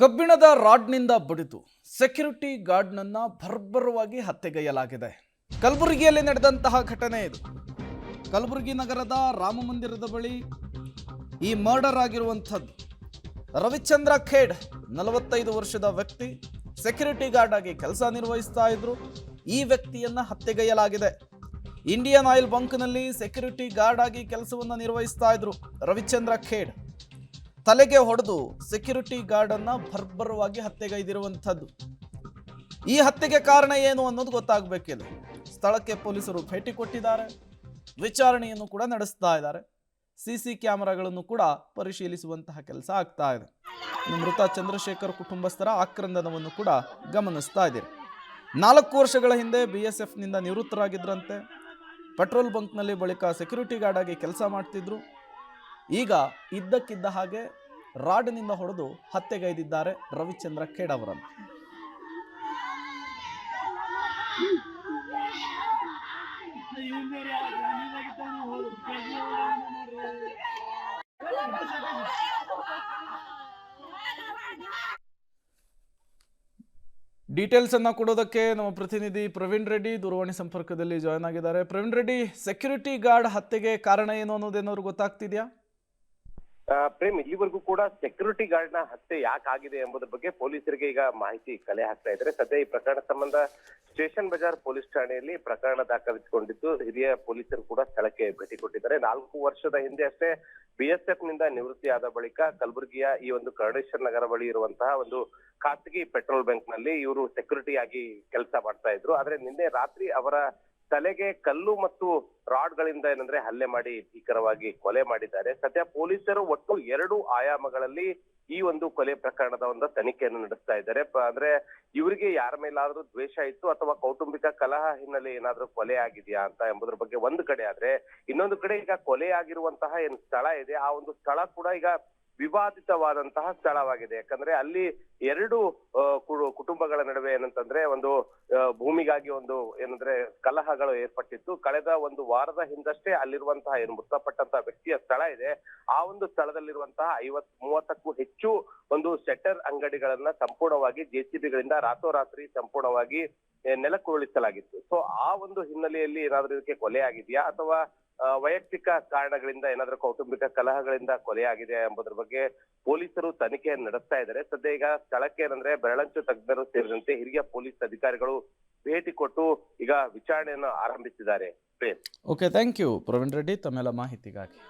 ಕಬ್ಬಿಣದ ರಾಡ್ನಿಂದ ಬಡಿದು ಸೆಕ್ಯೂರಿಟಿ ಗಾರ್ಡ್ನನ್ನ ಭರ್ಬರವಾಗಿ ಹತ್ಯೆಗೈಯಲಾಗಿದೆ. ಕಲಬುರಗಿಯಲ್ಲಿ ನಡೆದಂತಹ ಘಟನೆ ಇದು. ಕಲಬುರಗಿ ನಗರದ ರಾಮ ಮಂದಿರದ ಬಳಿ ಈ ಮರ್ಡರ್ ಆಗಿರುವಂಥದ್ದು. ರವಿಚಂದ್ರ ಖೇಡ್ 45 ವರ್ಷದ ವ್ಯಕ್ತಿ ಸೆಕ್ಯೂರಿಟಿ ಗಾರ್ಡ್ ಆಗಿ ಕೆಲಸ ನಿರ್ವಹಿಸ್ತಾ ಇದ್ರು. ಈ ವ್ಯಕ್ತಿಯನ್ನ ಹತ್ಯೆಗೈಯಲಾಗಿದೆ. ಇಂಡಿಯನ್ ಆಯಿಲ್ ಬಂಕ್ನಲ್ಲಿ ಸೆಕ್ಯೂರಿಟಿ ಗಾರ್ಡ್ ಆಗಿ ಕೆಲಸವನ್ನು ನಿರ್ವಹಿಸ್ತಾ ಇದ್ರು ರವಿಚಂದ್ರ ಖೇಡ್. ತಲೆಗೆ ಹೊಡೆದು ಸೆಕ್ಯೂರಿಟಿ ಗಾರ್ಡ್ ಅನ್ನ ಭರ್ಬರವಾಗಿ ಹತ್ಯೆಗೈದಿರುವಂಥದ್ದು. ಈ ಹತ್ಯೆಗೆ ಕಾರಣ ಏನು ಅನ್ನೋದು ಗೊತ್ತಾಗಬೇಕಿದೆ. ಸ್ಥಳಕ್ಕೆ ಪೊಲೀಸರು ಭೇಟಿ ಕೊಟ್ಟಿದ್ದಾರೆ, ವಿಚಾರಣೆಯನ್ನು ಕೂಡ ನಡೆಸ್ತಾ ಇದ್ದಾರೆ. ಸಿಸಿ ಕ್ಯಾಮೆರಾಗಳನ್ನು ಕೂಡ ಪರಿಶೀಲಿಸುವಂತಹ ಕೆಲಸ ಆಗ್ತಾ ಇದೆ. ಮೃತ ಚಂದ್ರಶೇಖರ್ ಕುಟುಂಬಸ್ಥರ ಆಕ್ರಂದನವನ್ನು ಕೂಡ ಗಮನಿಸ್ತಾ ಇದ್ದೀರಿ. 4 ವರ್ಷಗಳ ಹಿಂದೆ BSF ನಿಂದ ನಿವೃತ್ತರಾಗಿದ್ರಂತೆ. ಪೆಟ್ರೋಲ್ ಬಂಕ್ನಲ್ಲಿ ಬಳಿಕ ಸೆಕ್ಯೂರಿಟಿ ಗಾರ್ಡ್ ಆಗಿ ಕೆಲಸ ಮಾಡ್ತಿದ್ರು. ಈಗ ಇದ್ದಕ್ಕಿದ್ದ ಹಾಗೆ ರಾಡ್ನಿಂದ ಹೊಡೆದು ಹತ್ಯೆಗೈದಿದ್ದಾರೆ ರವಿಚಂದ್ರ ಖೇಡ್ ಅವರನ್ನು. ಡೀಟೇಲ್ಸ್ ಅನ್ನ ಕೊಡೋದಕ್ಕೆ ನಮ್ಮ ಪ್ರತಿನಿಧಿ ಪ್ರವೀಣ್ ರೆಡ್ಡಿ ದೂರವಾಣಿ ಸಂಪರ್ಕದಲ್ಲಿ ಜಾಯ್ನ್ ಆಗಿದ್ದಾರೆ. ಪ್ರವೀಣ್ ರೆಡ್ಡಿ, ಸೆಕ್ಯೂರಿಟಿ ಗಾರ್ಡ್ ಹತ್ಯೆಗೆ ಕಾರಣ ಏನು ಅನ್ನೋದೇನಾದ್ರು ಗೊತ್ತಾಗ್ತಿದ್ಯಾ? ಪ್ರೇಮ್, ಇಲ್ಲಿವರೆಗೂ ಕೂಡ ಸೆಕ್ಯೂರಿಟಿ ಗಾರ್ಡ್ ನ ಹತ್ಯೆ ಯಾಕಾಗಿದೆ ಎಂಬುದರ ಬಗ್ಗೆ ಪೊಲೀಸರಿಗೆ ಈಗ ಮಾಹಿತಿ ಕಲೆ ಹಾಕ್ತಾ ಇದ್ದಾರೆ. ಸದ್ಯ ಈ ಪ್ರಕರಣ ಸಂಬಂಧ ಸ್ಟೇಷನ್ ಬಜಾರ್ ಪೊಲೀಸ್ ಠಾಣೆಯಲ್ಲಿ ಪ್ರಕರಣ ದಾಖಲಿಸಿಕೊಂಡಿದ್ದು ಹಿರಿಯ ಪೊಲೀಸರು ಕೂಡ ಸ್ಥಳಕ್ಕೆ ಭೇಟಿ ಕೊಟ್ಟಿದ್ದಾರೆ. 4 ವರ್ಷದ ಹಿಂದೆ ಅಷ್ಟೇ BSF ನಿಂದ ನಿವೃತ್ತಿಯಾದ ಬಳಿಕ ಕಲಬುರಗಿಯ ಈ ಒಂದು ಕರ್ಣೇಶ್ವರ ನಗರ ಬಳಿ ಇರುವಂತಹ ಒಂದು ಖಾಸಗಿ ಪೆಟ್ರೋಲ್ ಬಂಕ್ ನಲ್ಲಿ ಇವರು ಸೆಕ್ಯೂರಿಟಿ ಆಗಿ ಕೆಲಸ ಮಾಡ್ತಾ ಇದ್ರು. ಆದ್ರೆ ನಿನ್ನೆ ರಾತ್ರಿ ಅವರ ತಲೆಗೆ ಕಲ್ಲು ಮತ್ತು ರಾಡ್ ಗಳಿಂದ ಏನಂದ್ರೆ ಹಲ್ಲೆ ಮಾಡಿ ಭೀಕರವಾಗಿ ಕೊಲೆ ಮಾಡಿದ್ದಾರೆ. ಸದ್ಯ ಪೊಲೀಸರು ಒಟ್ಟು 2 ಆಯಾಮಗಳಲ್ಲಿ ಈ ಒಂದು ಕೊಲೆ ಪ್ರಕರಣದ ಒಂದು ತನಿಖೆಯನ್ನು ನಡೆಸ್ತಾ ಇದ್ದಾರೆ. ಅಂದ್ರೆ ಇವರಿಗೆ ಯಾರ ಮೇಲಾದ್ರೂ ದ್ವೇಷ ಇತ್ತು ಅಥವಾ ಕೌಟುಂಬಿಕ ಕಲಹ ಹಿನ್ನೆಲೆ ಏನಾದ್ರೂ ಕೊಲೆ ಆಗಿದೆಯಾ ಅಂತ ಎಂಬುದ್ರ ಬಗ್ಗೆ ಒಂದು ಕಡೆ ಆದ್ರೆ, ಇನ್ನೊಂದು ಕಡೆ ಈಗ ಕೊಲೆ ಆಗಿರುವಂತಹ ಏನ್ ಸ್ಥಳ ಇದೆ ಆ ಒಂದು ಸ್ಥಳ ಕೂಡ ಈಗ ವಿವಾದಿತವಾದಂತಹ ಸ್ಥಳವಾಗಿದೆ. ಯಾಕಂದ್ರೆ ಅಲ್ಲಿ 2 ಕುಟುಂಬಗಳ ನಡುವೆ ಏನಂತಂದ್ರೆ ಒಂದು ಭೂಮಿಗಾಗಿ ಒಂದು ಏನಂದ್ರೆ ಕಲಹಗಳು ಏರ್ಪಟ್ಟಿತ್ತು. ಕಳೆದ 1 ವಾರದ ಹಿಂದಷ್ಟೇ ಅಲ್ಲಿರುವಂತಹ ಏನು ಮೃತಪಟ್ಟಂತಹ ವ್ಯಕ್ತಿಯ ಸ್ಥಳ ಇದೆ ಆ ಒಂದು ಸ್ಥಳದಲ್ಲಿರುವಂತಹ 50-30ಕ್ಕೂ ಹೆಚ್ಚು ಒಂದು ಶೆಟ್ಟರ್ ಅಂಗಡಿಗಳನ್ನ ಸಂಪೂರ್ಣವಾಗಿ JCB ಗಳಿಂದ ರಾತ್ರೋರಾತ್ರಿ ಸಂಪೂರ್ಣವಾಗಿ ನೆಲಕ್ಕುರುಳಿಸಲಾಗಿತ್ತು. ಸೊ ಆ ಒಂದು ಹಿನ್ನೆಲೆಯಲ್ಲಿ ಏನಾದ್ರೂ ಇದಕ್ಕೆ ಕೊಲೆ ಆಗಿದೆಯಾ ಅಥವಾ ವೈಯಕ್ತಿಕ ಕಾರಣಗಳಿಂದ ಏನಾದ್ರೂ ಕೌಟುಂಬಿಕ ಕಲಹಗಳಿಂದ ಕೊಲೆ ಆಗಿದೆ ಎಂಬುದ್ರ ಬಗ್ಗೆ ಪೊಲೀಸರು ತನಿಖೆಯನ್ನು ನಡೆಸ್ತಾ ಇದ್ದಾರೆ. ಸದ್ಯ ಈಗ ಸ್ಥಳಕ್ಕೆ ಏನಂದ್ರೆ ಬೆರಳಂಚು ತಜ್ಞರು ಸೇರಿದಂತೆ ಹಿರಿಯ ಪೊಲೀಸ್ ಅಧಿಕಾರಿಗಳು ಭೇಟಿ ಕೊಟ್ಟು ಈಗ ವಿಚಾರಣೆಯನ್ನು ಆರಂಭಿಸಿದ್ದಾರೆ. Okay, thank you Praveen Reddy ತಮ್ಮೆಲ್ಲ ಮಾಹಿತಿಗಾಗಿ.